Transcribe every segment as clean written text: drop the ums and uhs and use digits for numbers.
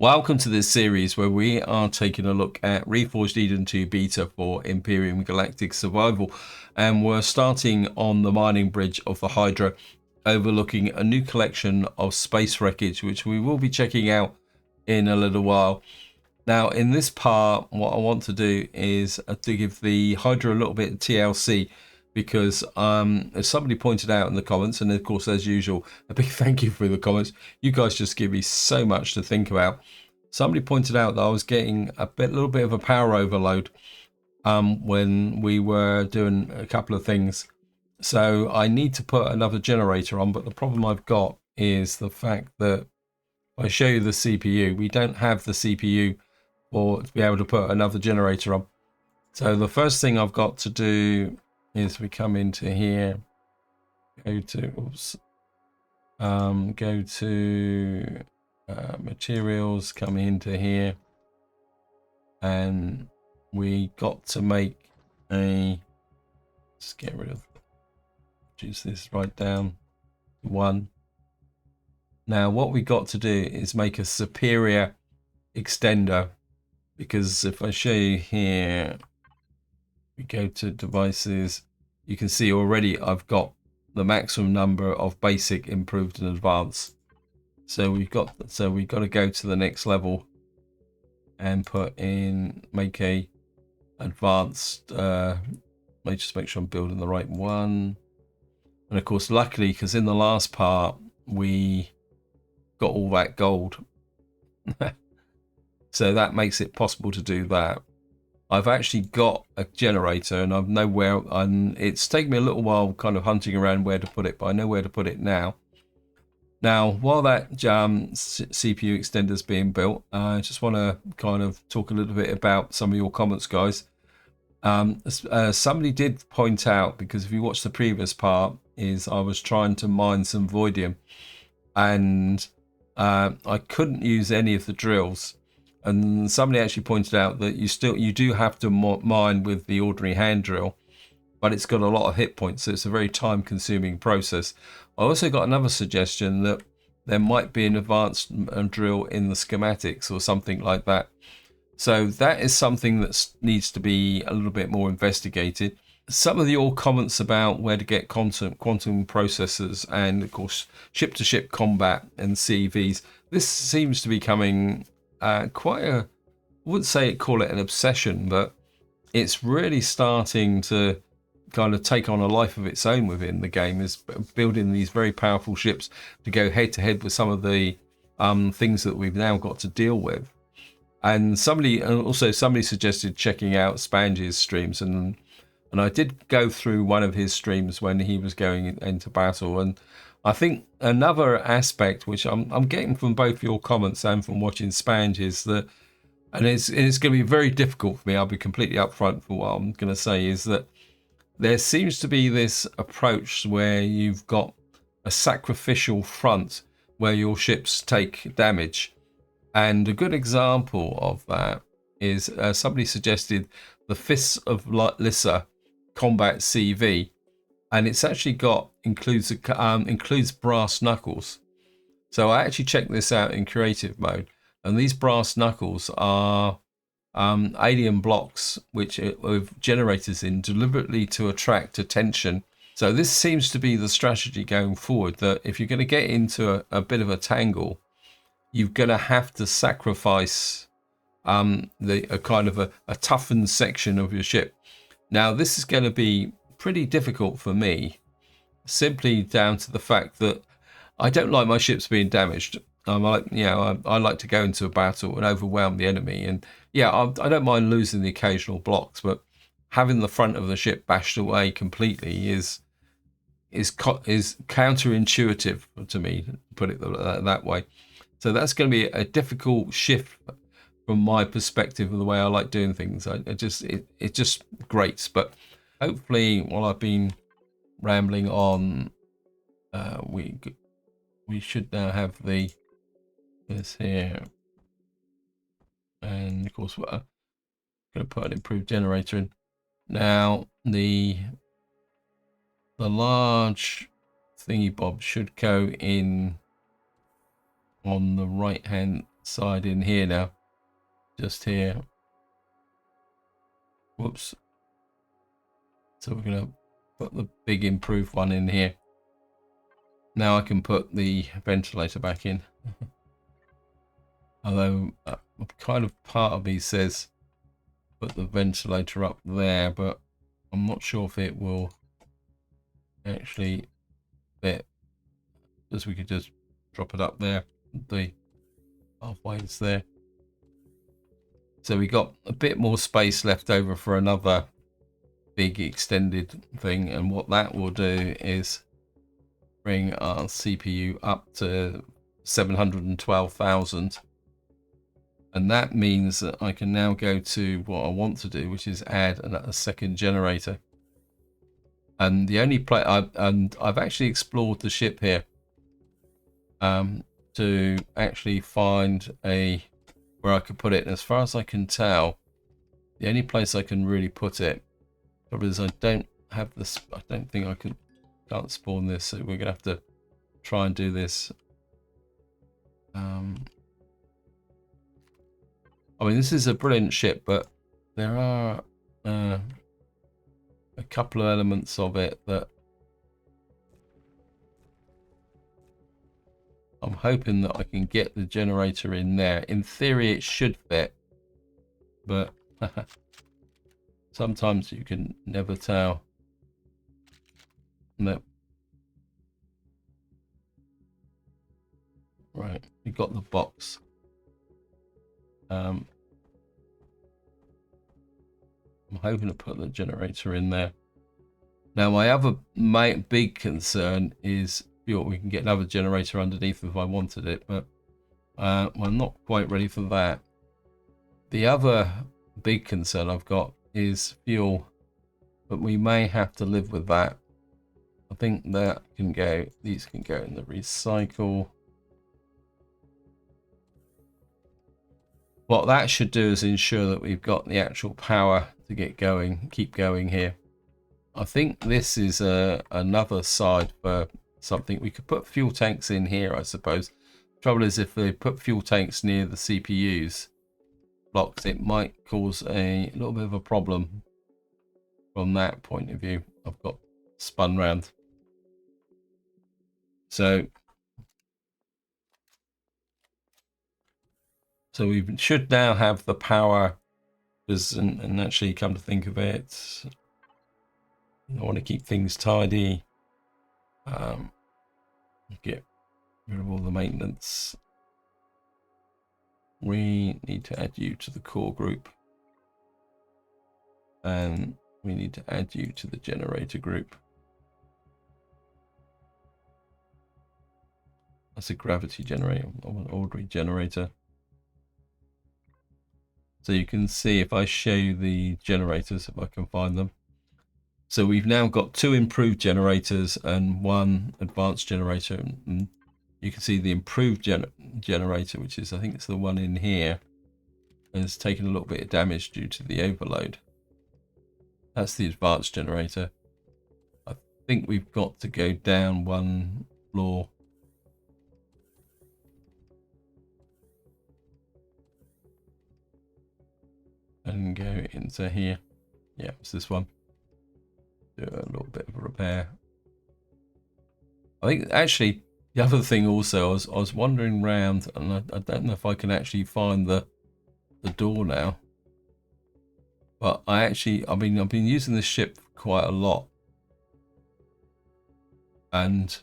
Welcome to this series where we are taking a look at Reforged Eden 2 beta for Empyrion Galactic Survival, and we're starting on the mining bridge of the Hydra, overlooking a new collection of space wreckage which we will be checking out in a little while. Now in this part, what I want to do is to give the Hydra a little bit of TLC, because as somebody pointed out in the comments, and of course as usual a big thank you for the comments, you guys just give me so much to think about. Somebody pointed out that I was getting a little bit of a power overload when we were doing a couple of things, so I need to put another generator on. But the problem I've got is the fact that if I show you the CPU, we don't have the CPU to be able to put another generator on. So the first thing I've got to do is we come into here, go to materials, come into here, and we got to make let's get rid of, reduce this right down to 1. Now what we got to do is make a superior extender, because if I show you here, we go to devices, you can see already I've got the maximum number of basic, improved and advanced. So we've got to go to the next level and make a advanced, let me just make sure I'm building the right one. And of course, luckily, because in the last part we got all that gold so that makes it possible to do that. I've actually got a generator, and I've nowhere, and it's taken me a little while kind of hunting around where to put it, but I know where to put it now. Now, while that CPU extender is being built, I just want to kind of talk a little bit about some of your comments, guys. Somebody did point out, because if you watch the previous part, is I was trying to mine some voidium, and I couldn't use any of the drills. And somebody actually pointed out that you do have to mine with the ordinary hand drill, but it's got a lot of hit points, so it's a very time-consuming process. I also got another suggestion that there might be an advanced drill in the schematics or something like that. So that is something that needs to be a little bit more investigated. Some of your comments about where to get quantum processors, and of course ship-to-ship combat and CVs, this seems to be coming quite a, I wouldn't call it an obsession, but it's really starting to kind of take on a life of its own within the game, is building these very powerful ships to go head to head with some of the things that we've now got to deal with. And somebody suggested checking out Spange's streams, and I did go through one of his streams when he was going into battle. And I think another aspect which I'm getting from both your comments and from watching Spange is that, and it's going to be very difficult for me, I'll be completely upfront for what I'm going to say, is that there seems to be this approach where you've got a sacrificial front where your ships take damage. And a good example of that is somebody suggested the Fists of Lissa Combat CV, and it's actually includes brass knuckles. So I actually checked this out in creative mode, and these brass knuckles are alien blocks which with generators in deliberately to attract attention. So this seems to be the strategy going forward, that if you're going to get into a bit of a tangle, you're going to have to sacrifice a kind of a toughened section of your ship. Now this is going to be pretty difficult for me, simply down to the fact that I don't like my ships being damaged. I like to go into a battle and overwhelm the enemy, and I don't mind losing the occasional blocks, but having the front of the ship bashed away completely is counterintuitive to me, put it that way. So that's going to be a difficult shift from my perspective of the way I like doing things. It just grates. But hopefully, while I've been rambling on, we should now have this here, and of course we're going to put an improved generator in. Now the large thingy bob should go in on the right hand side in here now. Just here. Whoops. So we're going to put the big improved one in here. Now I can put the ventilator back in. Although kind of part of me says put the ventilator up there, but I'm not sure if it will actually fit. Because we could just drop it up there. The halfway is there. So we got a bit more space left over for another big extended thing, and what that will do is bring our CPU up to 712,000, and that means that I can now go to what I want to do, which is add a second generator. And the only place I've actually explored the ship here to actually find where I could put it, and as far as I can tell, the only place I can really put it probably is I don't have this. I don't think I can't spawn this, so we're gonna have to try and do this. I mean, this is a brilliant ship, but there are a couple of elements of it that I'm hoping that I can get the generator in there. In theory, it should fit, but sometimes you can never tell. No. Right, we got the box. I'm hoping to put the generator in there. Now, my other big concern is we can get another generator underneath if I wanted it, but I'm not quite ready for that. The other big concern I've got is fuel, but we may have to live with that. I think that can go, these can go in the recycle. What that should do is ensure that we've got the actual power to get going, keep going here. I think this is another side for something. We could put fuel tanks in here, I suppose. Trouble is, if they put fuel tanks near the CPU's blocks, it might cause a little bit of a problem from that point of view. I've got spun round. So we should now have the power, and actually, come to think of it, I want to keep things tidy. Get rid of all the maintenance. We need to add you to the core group, and we need to add you to the generator group. That's a gravity generator, or an ordinary generator. So you can see, if I show you the generators, if I can find them. So we've now got 2 improved generators and 1 advanced generator. And you can see the improved generator, which is, I think it's the one in here, has taken a little bit of damage due to the overload. That's the advanced generator. I think we've got to go down 1 floor. And go into here. Yeah, it's this one. Do a little bit of a repair. I think actually the other thing also, I was wandering around, and I don't know if I can actually find the door now. But I've been using this ship quite a lot, and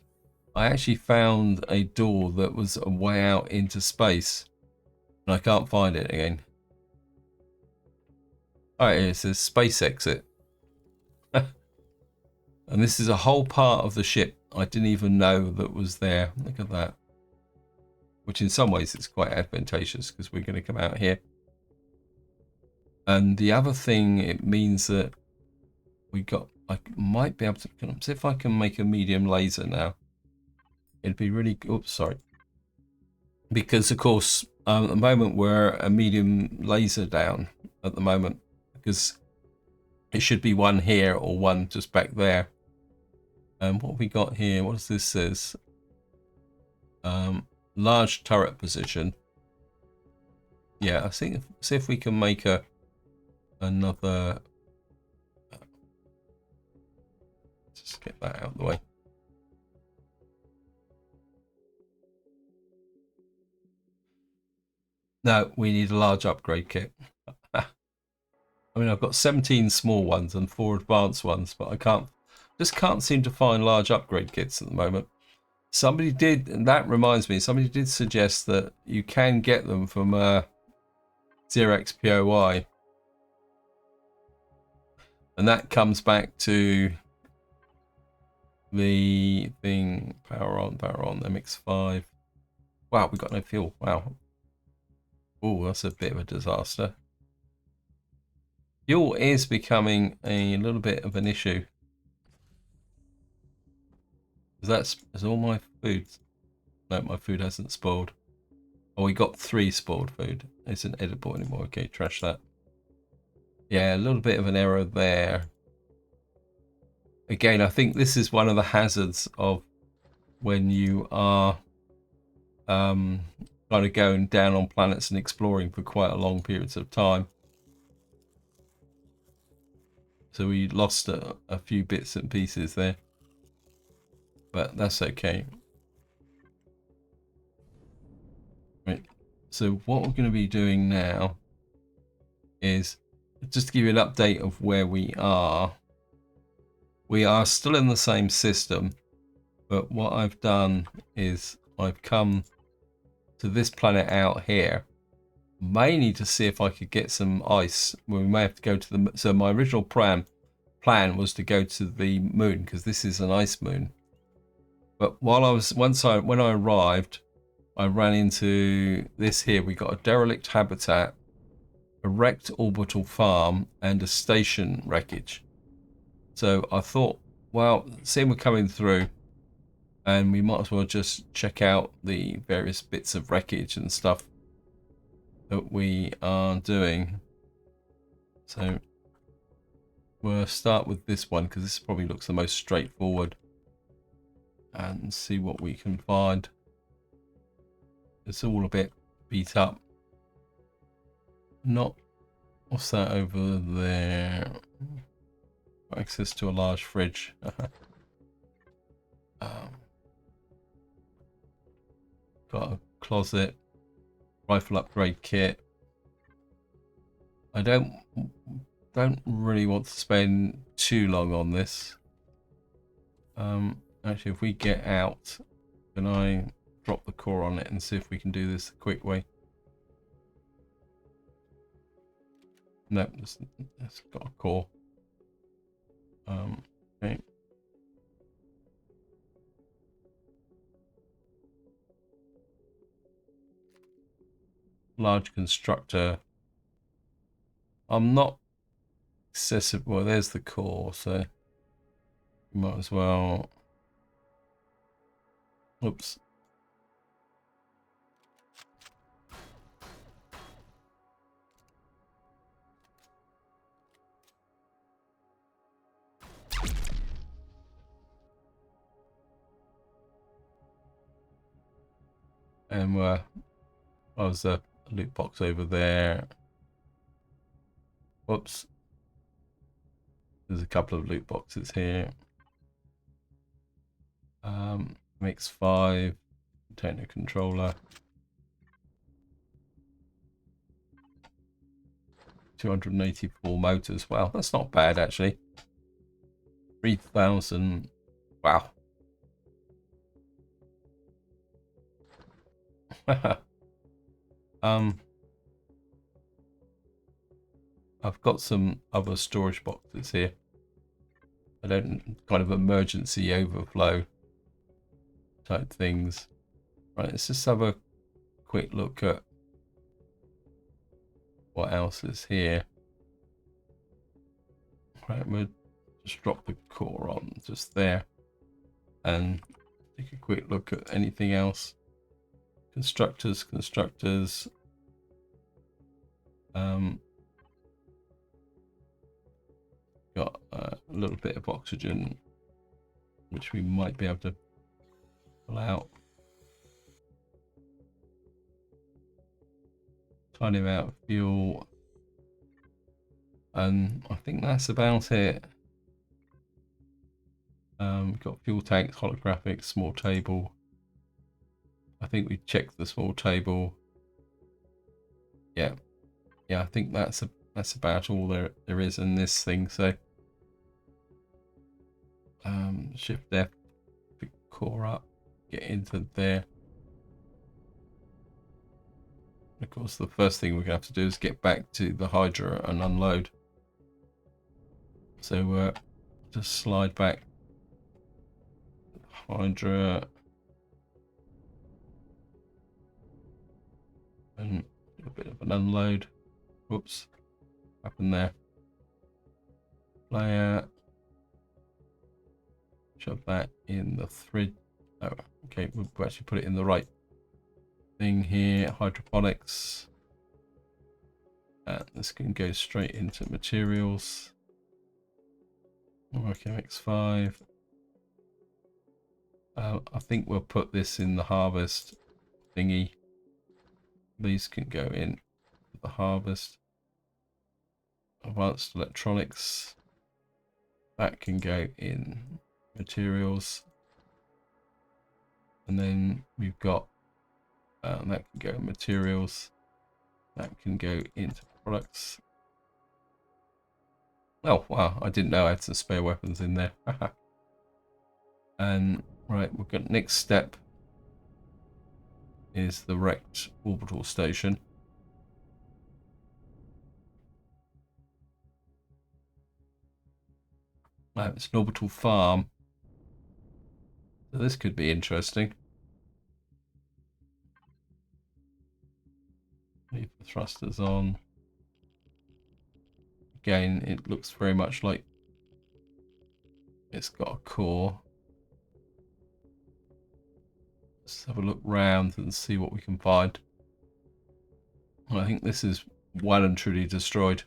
I actually found a door that was a way out into space, and I can't find it again. Oh, it says space exit. And this is a whole part of the ship I didn't even know that was there. Look at that. Which in some ways is quite advantageous, because we're going to come out here. And the other thing, it means that I might be able to, see if I can make a medium laser now. It'd be really, oops, sorry. Because of course, at the moment we're a medium laser down at the moment, because it should be 1 here or 1 just back there. And what have we got here? What does this says? Large turret position. Yeah, I think see if we can make another. Just get that out of the way. No, we need a large upgrade kit. I mean, I've got 17 small ones and 4 advanced ones, but I just can't seem to find large upgrade kits at the moment. Somebody did, and that reminds me, somebody did suggest that you can get them from 0xPOI. And that comes back to the thing, power on, MX5. Wow, we got no fuel. Wow. Oh, that's a bit of a disaster. Fuel is becoming a little bit of an issue. Is all my food? No, my food hasn't spoiled. Oh, we got 3 spoiled food. It isn't edible anymore. Okay, trash that. Yeah, a little bit of an error there. Again, I think this is one of the hazards of when you are kind of going down on planets and exploring for quite a long periods of time. So we lost a few bits and pieces there, but that's okay. Right. So what we're going to be doing now is just to give you an update of where we are. We are still in the same system, but what I've done is I've come to this planet out here, mainly to see if I could get some ice. We may have to go to the. So my original plan was to go to the moon because this is an ice moon. But when I arrived, I ran into this here. We got a derelict habitat, a wrecked orbital farm, and a station wreckage. So I thought, well, seeing we're coming through, and we might as well just check out the various bits of wreckage and stuff that we are doing. So we'll start with this one because this probably looks the most straightforward, and see what we can find. It's all a bit beat up. What's that over there? Access to a large fridge. Got a closet, rifle upgrade kit. I don't really want to spend too long on this. Actually, if we get out, can I drop the core on it and see if we can do this the quick way? No, it's got a core. Okay. Large constructor. I'm not excessive. Well, there's the core, so you might as well. Oops. And there's a loot box over there. Whoops. There's a couple of loot boxes here. MX5 container controller. 284 motors. Wow, that's not bad actually. 3,000. Wow. I've got some other storage boxes here. I don't kind of emergency overflow type things. Right, let's just have a quick look at what else is here. Right, we'll just drop the core on just there and take a quick look at anything else. Constructors. Got a little bit of oxygen, which we might be able to pull out. tiny amount of fuel, and I think that's about it. We've got fuel tanks, holographics, small table. I think we checked the small table. Yeah, I think that's about all there is in this thing. So shift F, pick core up, get into there. Of course, the first thing we're gonna have to do is get back to the Hydra and unload. So just slide back. Hydra and a bit of an unload. Whoops, what happened there? Player, shove that in the thread. Oh, okay, we'll actually put it in the right thing here. Hydroponics. This can go straight into materials. Okay, X5. I think we'll put this in the harvest thingy. These can go in the harvest. Advanced electronics. That can go in materials. And then we've got that can go in materials. That can go into products. Oh wow, I didn't know I had some spare weapons in there. And right, we've got next step is the wrecked orbital station. It's an orbital farm. So this could be interesting. Leave the thrusters on. Again, it looks very much like it's got a core. Let's have a look round and see what we can find. I think this is well and truly destroyed.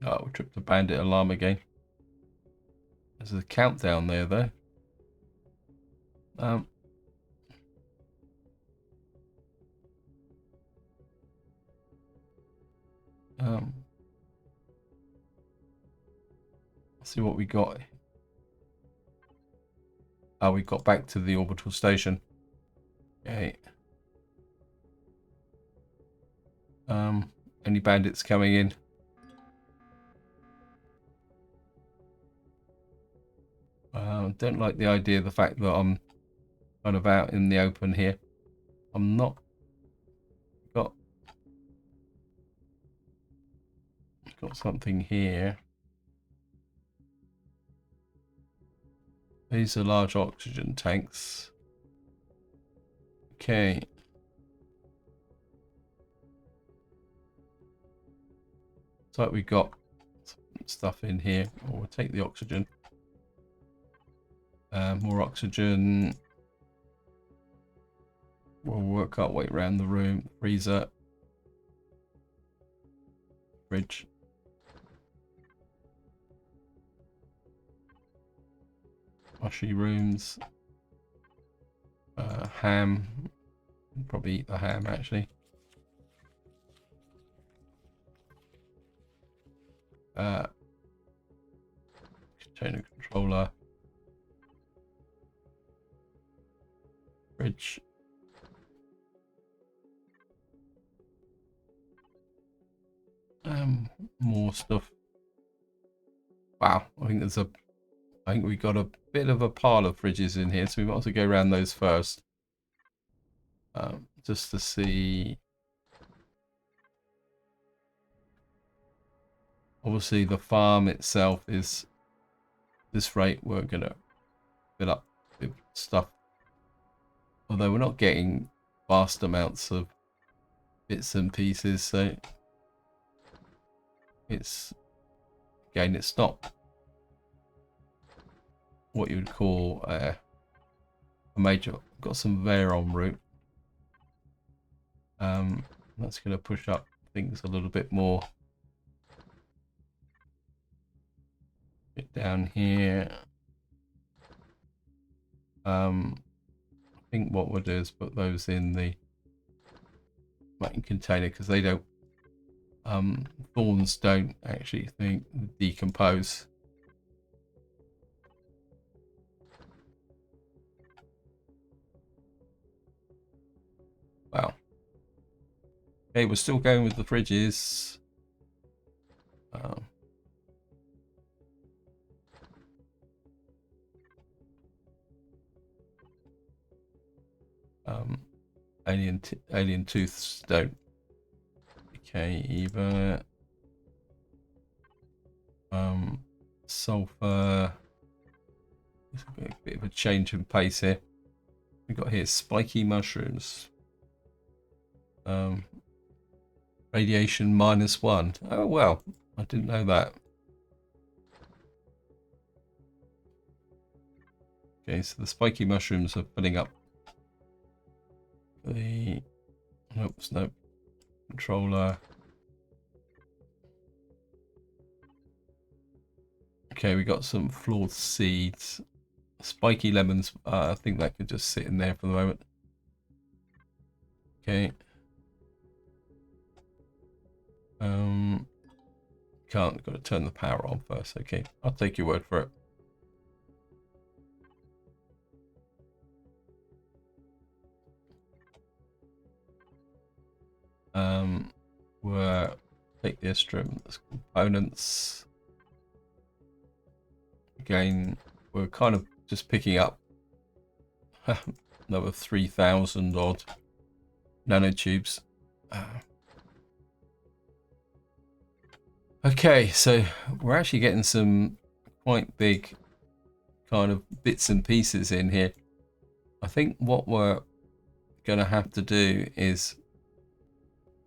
Oh, we tripped the bandit alarm again. There's a countdown there, though. Let's see what we got. Oh, we got back to the orbital station. Okay. Any bandits coming in? Don't like the idea of the fact that I'm kind of out in the open here. I'm not got something here. These are large oxygen tanks. Okay. Looks like we got some stuff in here. Oh, we'll take the oxygen. More oxygen. We'll work our way around the room. Freezer. Fridge. Mushy rooms. Ham. Probably eat the ham actually. Container controller. Fridge. More stuff. Wow, I think we got a bit of a pile of fridges in here, so we might as well go around those first. Just to see. Obviously the farm itself is this rate we're gonna fill up with stuff. Although we're not getting vast amounts of bits and pieces, so it's not what you would call a major. Got some Veyron route. That's going to push up things a little bit more. Get down here. I think what we'll do is put those in the main container because they don't. Thorns don't actually decompose. Wow. Okay, we're still going with the fridges. Alien tooths don't decay either. Sulfur. There's a bit of a change in pace here. We got here spiky mushrooms. Radiation -1. Oh well, I didn't know that. Okay, so the spiky mushrooms are filling up the nope controller. Okay, we got some flawed seeds. Spiky lemons, I think that could just sit in there for the moment. Okay. Got to turn the power on first. Okay, I'll take your word for it. We'll take the instruments components. Again, we're kind of just picking up another 3,000 odd nanotubes. Okay, so we're actually getting some quite big kind of bits and pieces in here. I think what we're going to have to do is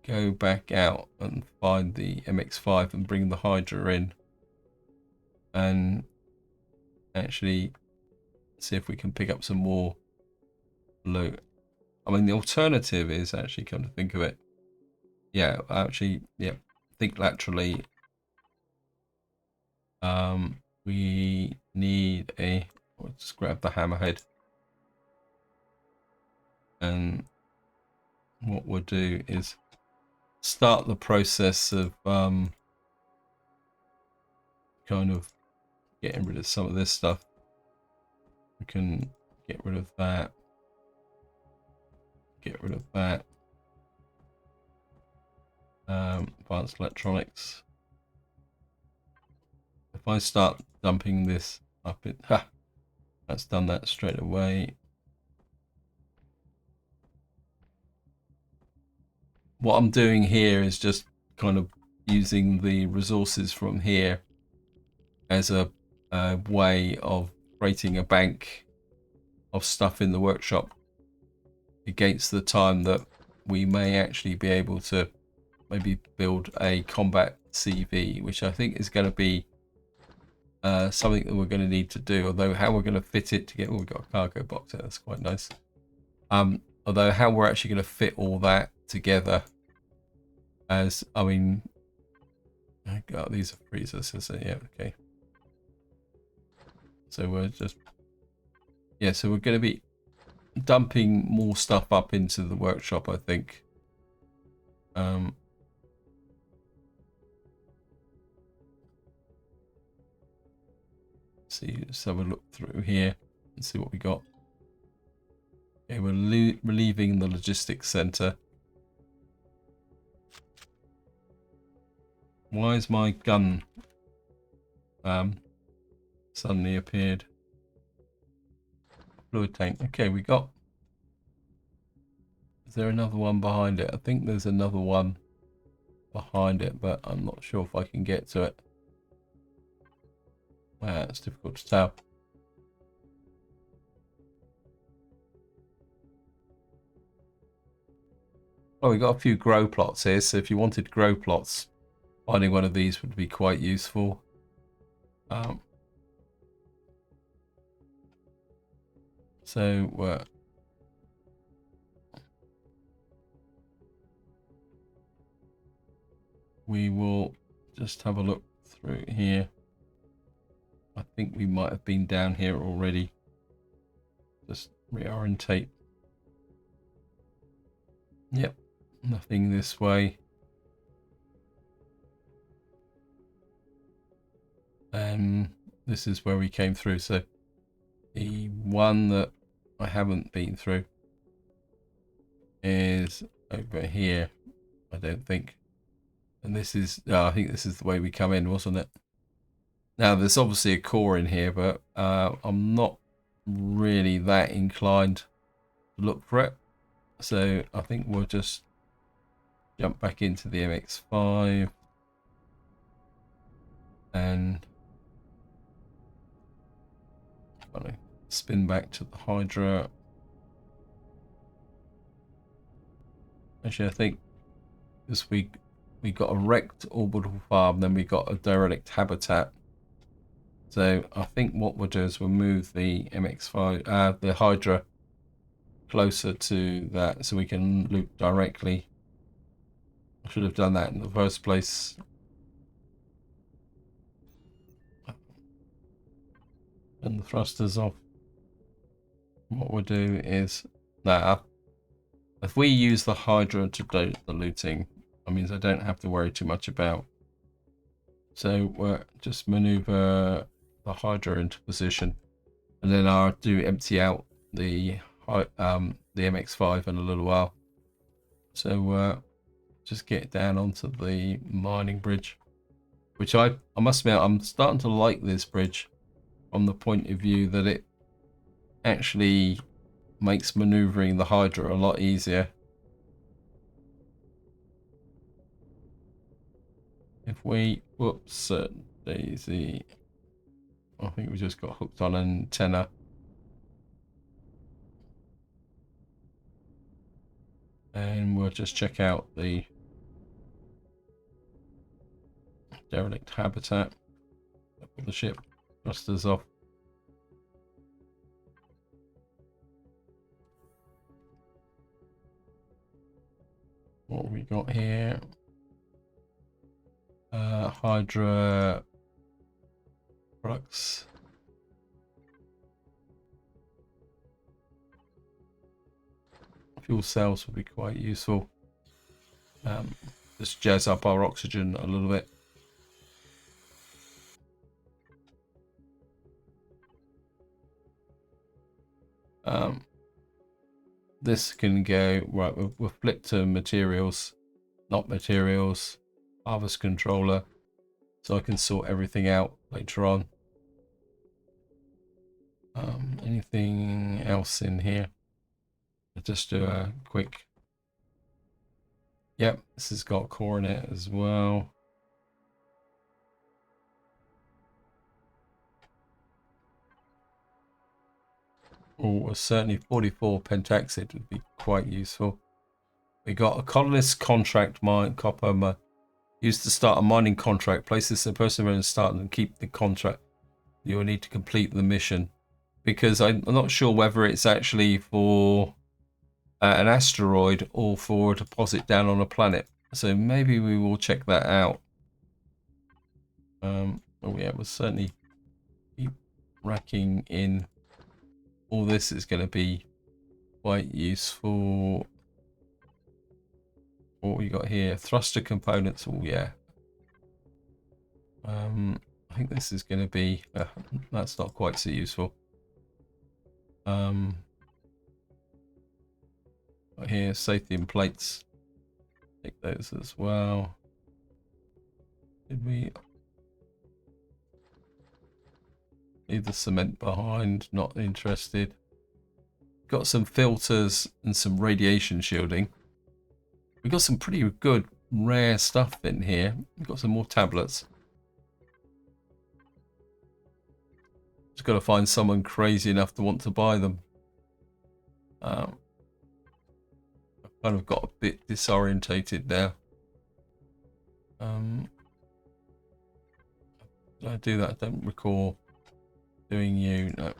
go back out and find the MX5 and bring the Hydra in and actually see if we can pick up some more loot. I mean, the alternative is actually, come to think of it, yeah, actually, yeah, think laterally. We need a, let's just grab the hammerhead, and what we'll do is start the process of kind of getting rid of some of this stuff. We can get rid of that, get rid of that. Advanced electronics. If I start dumping this up, that's done that straight away. What I'm doing here is just kind of using the resources from here as a way of creating a bank of stuff in the workshop against the time that we may actually be able to maybe build a combat CV, which I think is going to be something that we're going to need to do. Although how we're going to fit it together, we've got a cargo box there, that's quite nice. Although how we're actually going to fit all that together, as I mean, oh God, these are freezers, isn't it? Yeah, okay. So we're just, yeah, so we're going to be dumping more stuff up into the workshop, I think. See, let's have a look through here and see what we got. Okay, we're relieving the logistics center. Why is my gun suddenly appeared? Fluid tank. Okay, we got. Is there another one behind it? I think there's another one behind it, but I'm not sure if I can get to it. Wow, it's difficult to tell. Oh, we got a few grow plots here, so if you wanted grow plots, finding one of these would be quite useful. So we will just have a look through here. I think we might have been down here already. Just reorientate. Yep, nothing this way. This is where we came through. So the one that I haven't been through is over here, I don't think. And this is, I think this is the way we come in, wasn't it? Now there's obviously a core in here, but I'm not really that inclined to look for it. So I think we'll just jump back into the MX5 and spin back to the Hydra. Actually, I think this week we got a wrecked orbital farm, then we got a derelict habitat. So I think what we'll do is we'll move the MX5, the Hydra, closer to that so we can loop directly. I should have done that in the first place. And the thrusters off. What we'll do is now, if we use the Hydra to do the looting, that means I don't have to worry too much about. So we'll just maneuver the Hydra into position, and then I'll do empty out the MX5 in a little while. So just get down onto the mining bridge, which I must admit I'm starting to like this bridge from the point of view that it actually makes maneuvering the Hydra a lot easier. If we, whoops, Daisy, I think we just got hooked on an antenna. And we'll just check out the derelict habitat. Put the ship thrusters off. What have we got here? Hydra products. Fuel cells would be quite useful. Just jazz up our oxygen a little bit. This can go right. We'll flip to materials, not materials. Harvest controller, so I can sort everything out later on. Anything else in here? I'll just do a quick. Yep, this has got core in it as well. Oh, certainly 44 pentaxid would be quite useful. We got a colonist contract mine copper used to start a mining contract. Place this in person and start and keep the contract. You will need to complete the mission, because I'm not sure whether it's actually for an asteroid or for a deposit down on a planet. So maybe we will check that out. Oh yeah, we'll certainly keep racking in. All this is going to be quite useful. What we got here? Thruster components. Oh yeah. I think this is going to be. That's not quite so useful. Here, safety and plates. Take those as well. Did we leave the cement behind? Not interested. Got some filters and some radiation shielding. We got some pretty good rare stuff in here. We've got some more tablets. Just got to find someone crazy enough to want to buy them. I've kind of got a bit disorientated now. Did I do that? I don't recall doing you. No.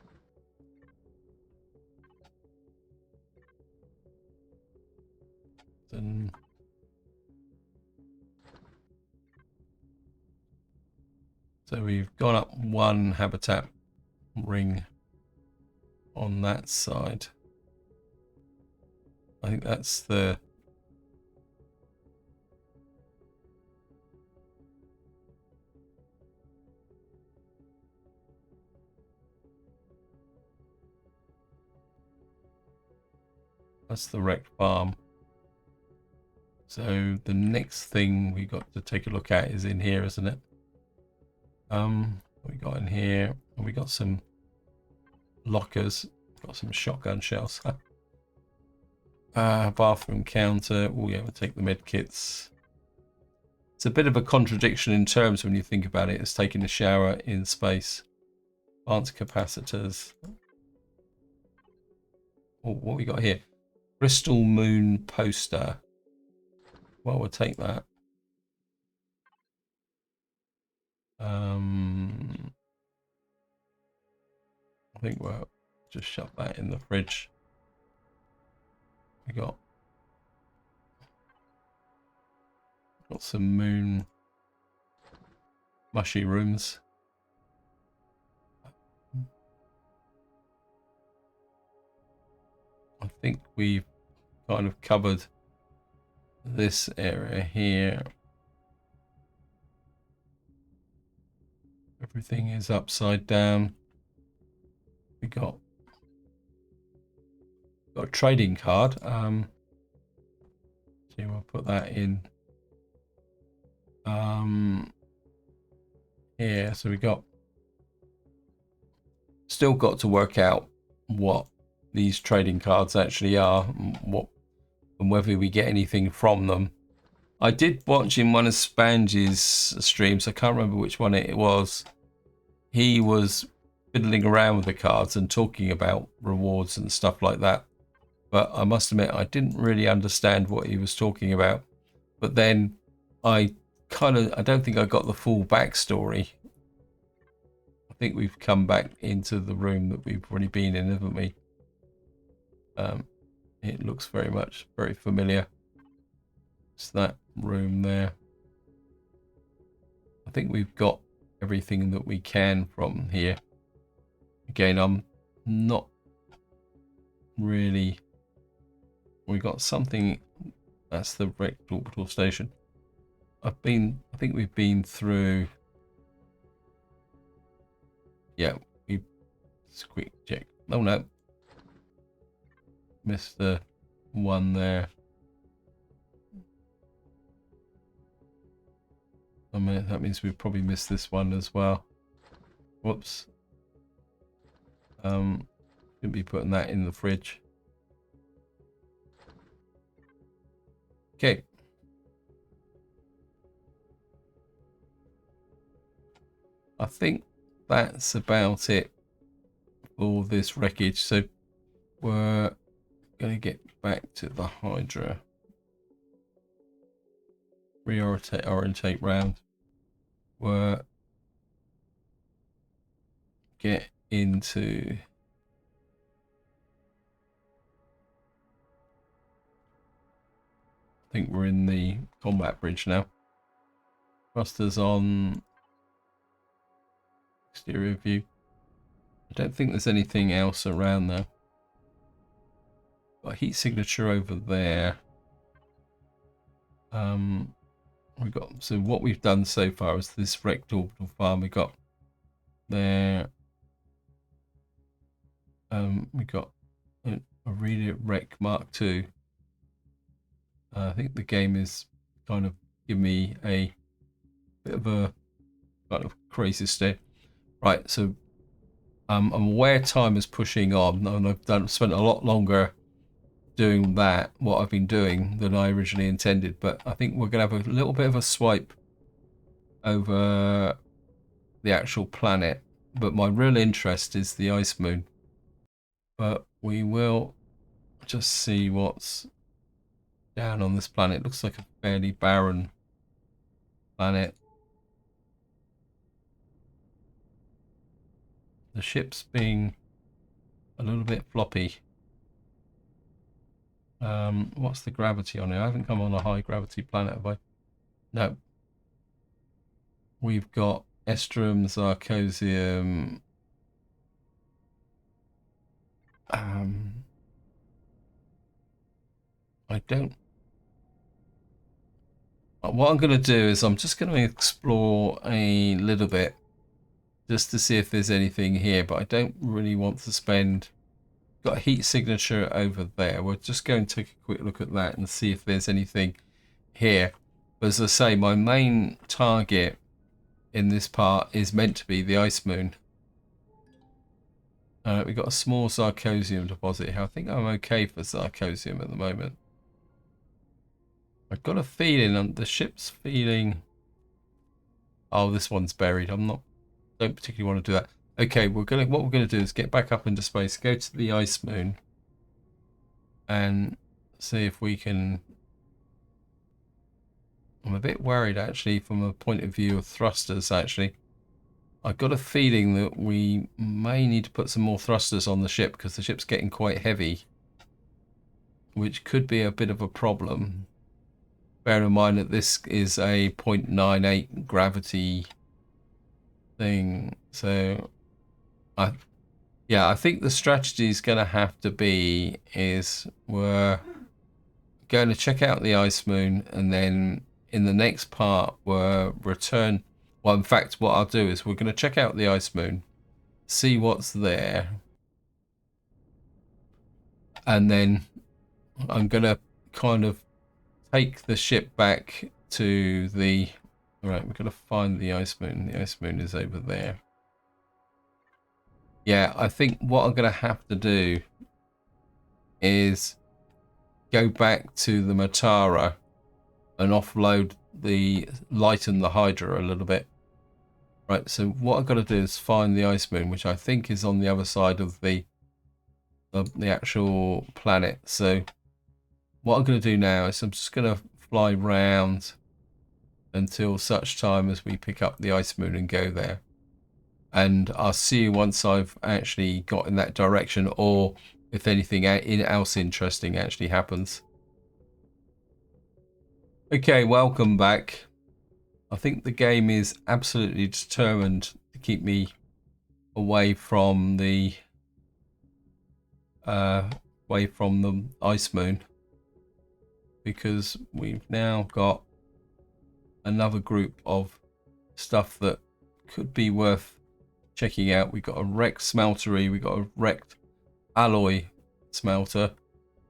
Then So we've gone up one habitat ring on that side. I think that's the... That's the wrecked farm. So the next thing we got to take a look at is in here, isn't it? What we got in here? We got some lockers. Got some shotgun shells. Bathroom counter. Oh yeah, we'll take the med kits. It's a bit of a contradiction in terms when you think about it. It's taking a shower in space. Advanced capacitors. Oh, what we got here? Crystal moon poster. Well, we'll take that. I think we'll just shove that in the fridge. We got some moon mushy rooms. I think we've kind of covered this area here. Everything is upside down. We got a trading card. So we'll put that in here. So we still got to work out what these trading cards actually are, and whether we get anything from them. I did watch in one of Spange's streams, I can't remember which one it was. He was fiddling around with the cards and talking about rewards and stuff like that. But I must admit, I didn't really understand what he was talking about. But then I don't think I got the full backstory. I think we've come back into the room that we've already been in, haven't we? It looks very familiar. It's that room there. I think we've got everything that we can from here. Again, I'm not really... We got something. That's the wrecked orbital station. I think we've been through... Yeah, let's quick check. Oh no. Missed the one there. I mean, that means we've probably missed this one as well. Whoops. Shouldn't be putting that in the fridge. Okay. I think that's about it for this wreckage. So we're going to get back to the Hydra. Reorientate round. We're get into... I think we're in the combat bridge now. Thrusters on. Exterior view. I don't think there's anything else around there. Got a heat signature over there. So what we've done so far is this wrecked orbital farm. We got there. We got a really wreck Mark II. I think the game is kind of giving me a bit of a kind of crazy stare. Right, so I'm aware time is pushing on, and I've spent a lot longer doing what I've been doing, than I originally intended. But I think we're going to have a little bit of a swipe over the actual planet. But my real interest is the ice moon. But we will just see what's down on this planet. It looks like a fairly barren planet. The ship's being a little bit floppy. What's the gravity on it? I haven't come on a high gravity planet, have I? No. We've got Estrum, Zarcosium. I don't. What I'm going to do is I'm just going to explore a little bit just to see if there's anything here, but I don't really want to spend. Got a heat signature over there. We'll just go and take a quick look at that and see if there's anything here. But as I say, my main target in this part is meant to be the ice moon. We've got a small Zarcosium deposit here. I think I'm okay for Zarcosium at the moment. I've got a feeling the ship's feeling. Oh, this one's buried. Don't particularly want to do that. Okay, what we're gonna do is get back up into space, go to the ice moon, and see if we can. I'm a bit worried actually from a point of view of thrusters. Actually, I've got a feeling that we may need to put some more thrusters on the ship because the ship's getting quite heavy, which could be a bit of a problem. Bear in mind that this is a 0.98 gravity thing, so I think the strategy is going to have to be is we're going to check out the ice moon, and then in the next part we'll return. Well, in fact, what I'll do is we're going to check out the ice moon, see what's there, and then I'm going to kind of take the ship back to the. Right, we've got to find the ice moon. The ice moon is over there. Yeah, I think what I'm going to have to do is go back to the Matara and offload lighten the Hydra a little bit. Right, so what I've got to do is find the ice moon, which I think is on the other side of the actual planet. So what I'm going to do now is I'm just going to fly round until such time as we pick up the ice moon and go there. And I'll see you once I've actually got in that direction, or if anything else interesting actually happens. Okay, welcome back. I think the game is absolutely determined to keep me away from the ice moon, because we've now got another group of stuff that could be worth checking out. We got a wrecked smeltery, we got a wrecked alloy smelter,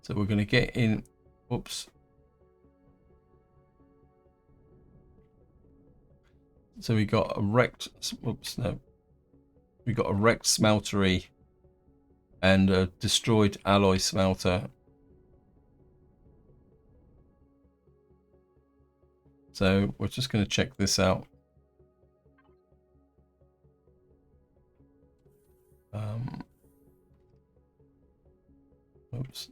so we're going to get in. Whoops. So we got a wrecked. Whoops, no. We got a wrecked smeltery and a destroyed alloy smelter. So we're just going to check this out. Oops.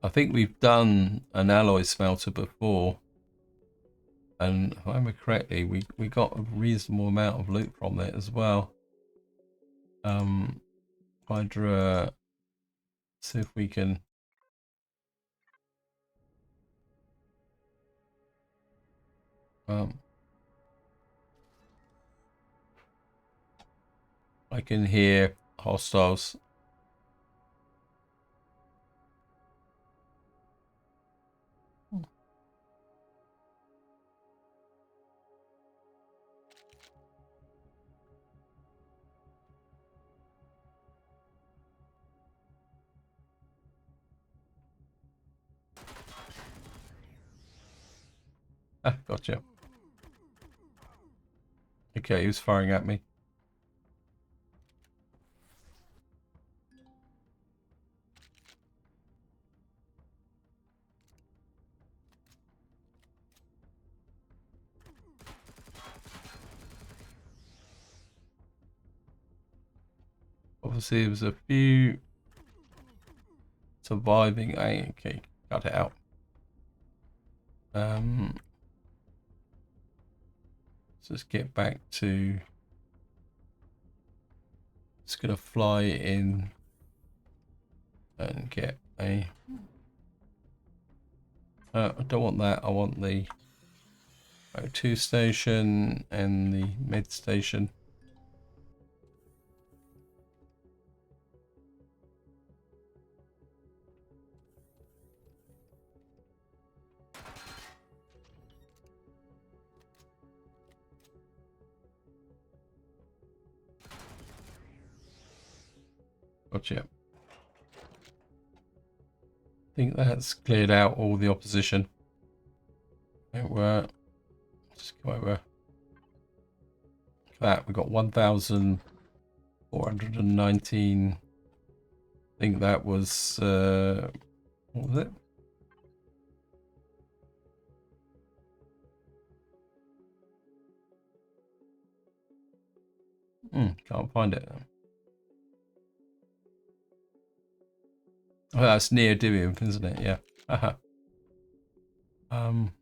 I think we've done an alloy smelter before, and if I remember correctly, we got a reasonable amount of loot from it as well. Hydra, see if we can. I can hear hostiles. Ah, gotcha. Okay, he was firing at me. Obviously, there was a few surviving. Okay, cut it out. Let's just get back to. Just gonna fly in and get a I don't want that. I want the O2 station and the med station. Gotcha. I think that's cleared out all the opposition. Just go over. Look at that. We got 1,419. I think that was what was it? Can't find it. Oh, that's neodymium, isn't it? Yeah. Some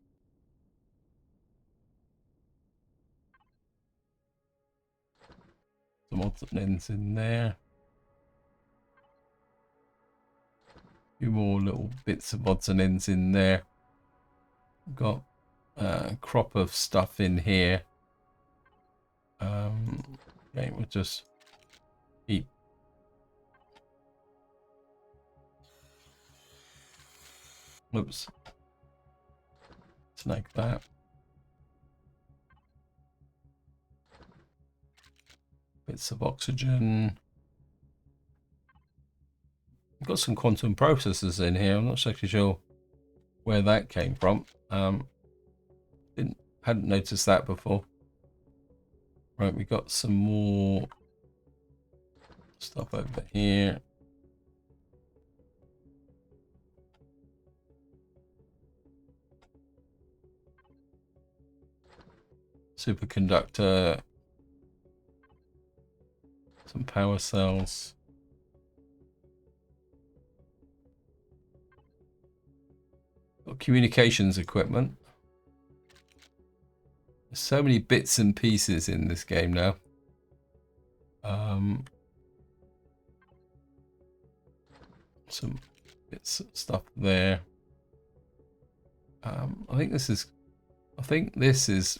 odds and ends in there. A few more little bits of odds and ends in there. We've got a crop of stuff in here. Okay, we'll just keep. Oops. Snag that. Bits of oxygen. We've got some quantum processors in here. I'm not actually sure where that came from. Hadn't noticed that before. Right, we got some more stuff over here. Superconductor. Some power cells. Got communications equipment. There's so many bits and pieces in this game now. Some bits of stuff there. I think this is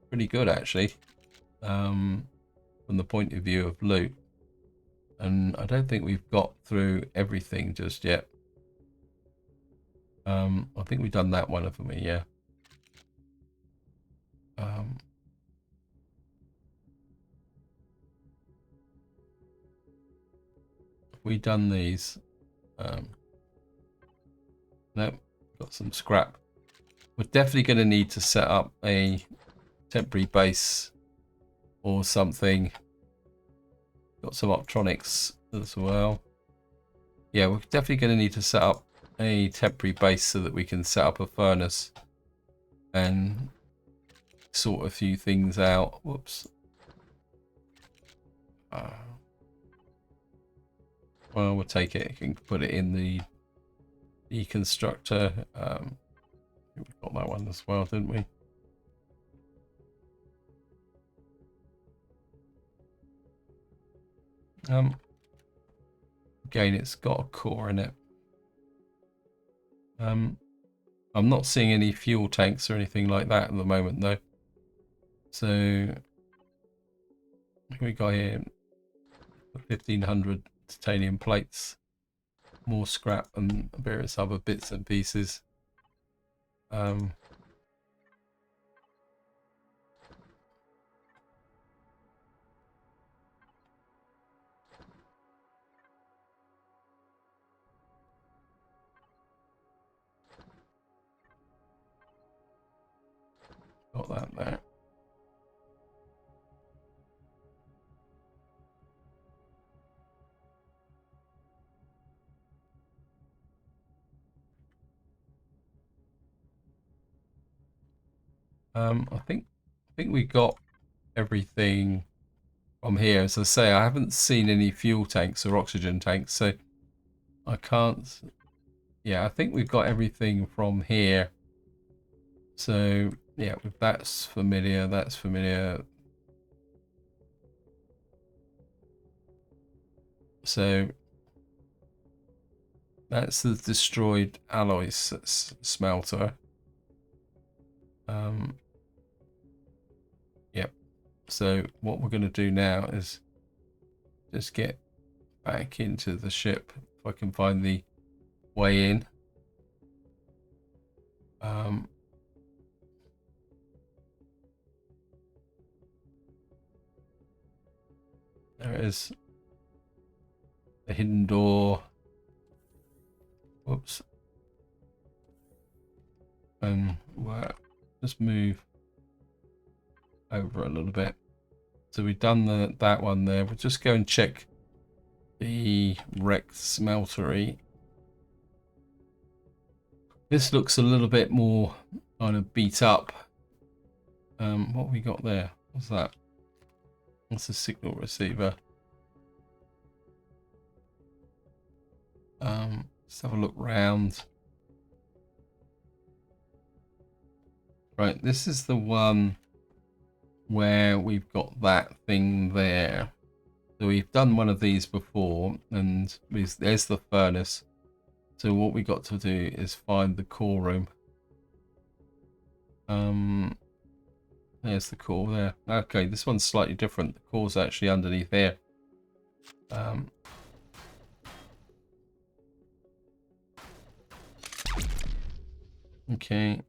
pretty good actually, from the point of view of loot. And I don't think we've got through everything just yet. I think we've done that one, haven't we? Yeah. Have we done these? Nope. Got some scrap. We're definitely going to need to set up a temporary base or something. Got some optronics as well. Yeah, we're definitely going to need to set up a temporary base so that we can set up a furnace and sort a few things out. Whoops. Well, we'll take it. You can put it in the deconstructor. We got that one as well, didn't we? Again, it's got a core in it. I'm not seeing any fuel tanks or anything like that at the moment, though. So we got here 1,500 titanium plates, more scrap, and various other bits and pieces. Got that there. I think we got everything from here. As I say, I haven't seen any fuel tanks or oxygen tanks, so I can't. Yeah, I think we've got everything from here. So yeah, that's familiar. That's familiar. So That's the destroyed alloy smelter. Yep. So what we're going to do now is just get back into the ship if I can find the way in. There it is. The hidden door. Whoops. And we'll just move over a little bit. So we've done that one there. We'll just go and check the wrecked smeltery. This looks a little bit more kind of beat up. What we got there? What's that? That's a signal receiver. Let's have a look round. Right, this is the one where we've got that thing there. So we've done one of these before, and there's the furnace. So what we got to do is find the core room. There's the core there. Okay, this one's slightly different. The core's actually underneath here. Okay.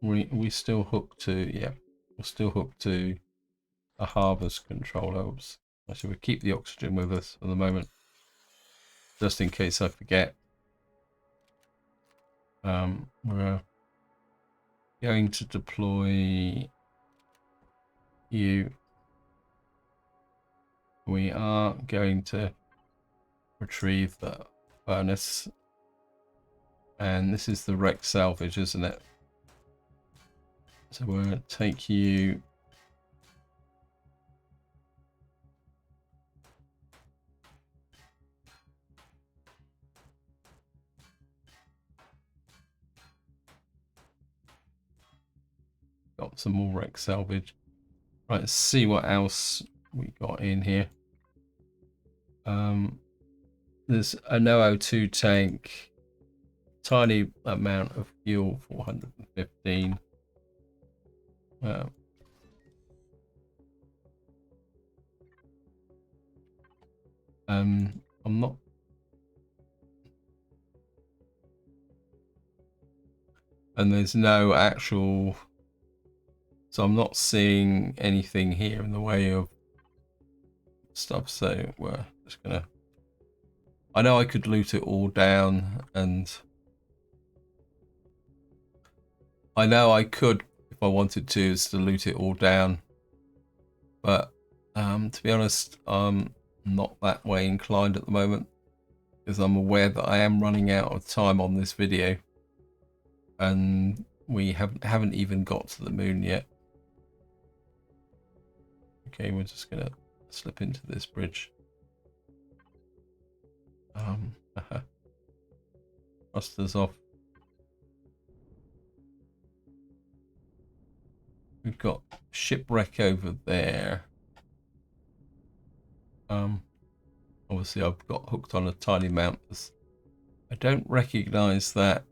We still hooked to, yeah, we're still hooked to a harvest controller. Oops. Actually, we keep the oxygen with us for the moment, just in case I forget. We're going to deploy you. We are going to retrieve the furnace, and this is the wreck salvage, isn't it? So we're going to take you. Got some more wreck salvage. Right, let's see what else we got in here. There's an O2 tank, tiny amount of fuel, 415. I'm not. And there's no actual. So I'm not seeing anything here in the way of stuff. So we're just gonna. I know I could loot it all down, and I know I could if I wanted to, is to loot it all down. But to be honest, I'm not that way inclined at the moment, because I'm aware that I am running out of time on this video, and we haven't even got to the moon yet. Okay, we're just gonna slip into this bridge. Thrusters off. We've got shipwreck over there. Obviously I've got hooked on a tiny amount. I don't recognize that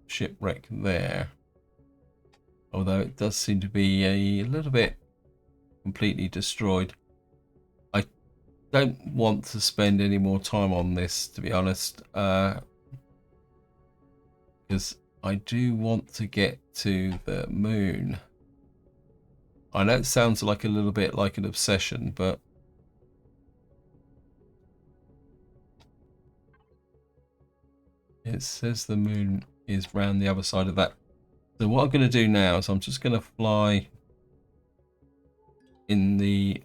shipwreck there, although it does seem to be a little bit completely destroyed. I don't want to spend any more time on this, to be honest, because I do want to get to the moon. I know it sounds like a little bit like an obsession, but it says the moon is round the other side of that. So what I'm going to do now is I'm just going to fly in the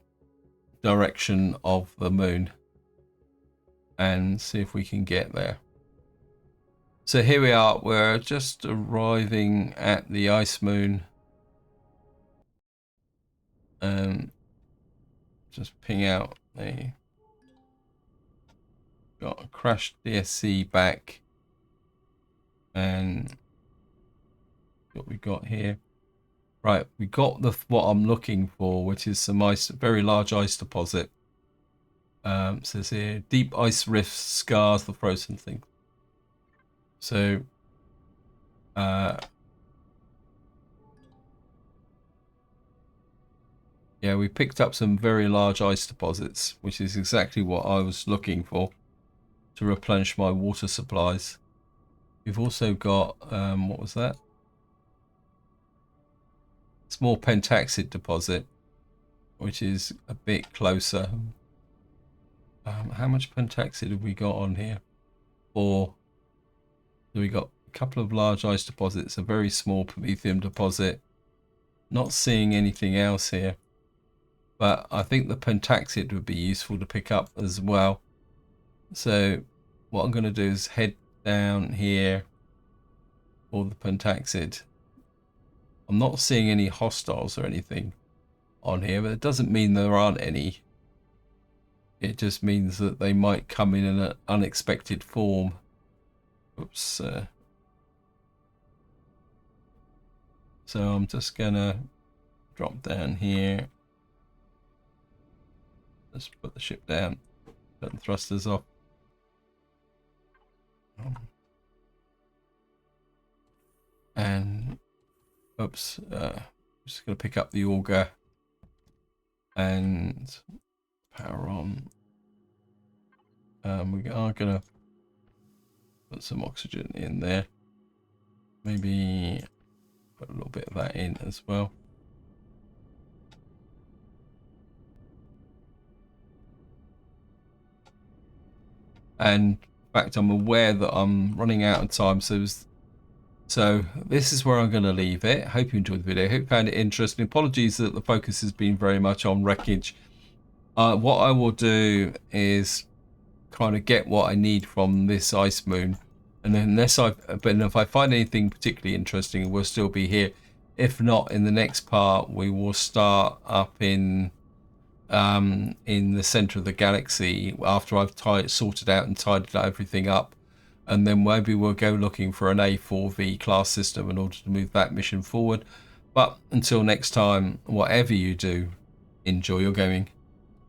direction of the moon and see if we can get there. So here we are. We're just arriving at the ice moon. Just ping out got a crashed DSC back, and what we got here. Right, we got what I'm looking for, which is some ice, very large ice deposit. Says here, deep ice rifts scars the frozen thing. So, yeah, we picked up some very large ice deposits, which is exactly what I was looking for to replenish my water supplies. We've also got, what was that? Small pentaxid deposit, which is a bit closer. How much pentaxid have we got on here? 4. So we got a couple of large ice deposits, a very small promethium deposit. Not seeing anything else here, but I think the pentaxid would be useful to pick up as well. So what I'm going to do is head down here for the pentaxid. I'm not seeing any hostiles or anything on here, but it doesn't mean there aren't any. It just means that they might come in an unexpected form. Oops. So I'm just gonna drop down here. Let's put the ship down. Turn the thrusters off. And oops, just gonna pick up the auger and power on. We are gonna put some oxygen in there. Maybe put a little bit of that in as well. And in fact, I'm aware that I'm running out of time, so this is where I'm going to leave it. Hope you enjoyed the video. Hope you found it interesting. Apologies that the focus has been very much on Wreckage. What I will do is kind of get what I need from this ice moon, and then if I find anything particularly interesting, we'll still be here. If not, in the next part, we will start up in the center of the galaxy after I've sorted out and tidied everything up, and then maybe we'll go looking for an A4V class system in order to move that mission forward. But until next time, whatever you do, enjoy your gaming.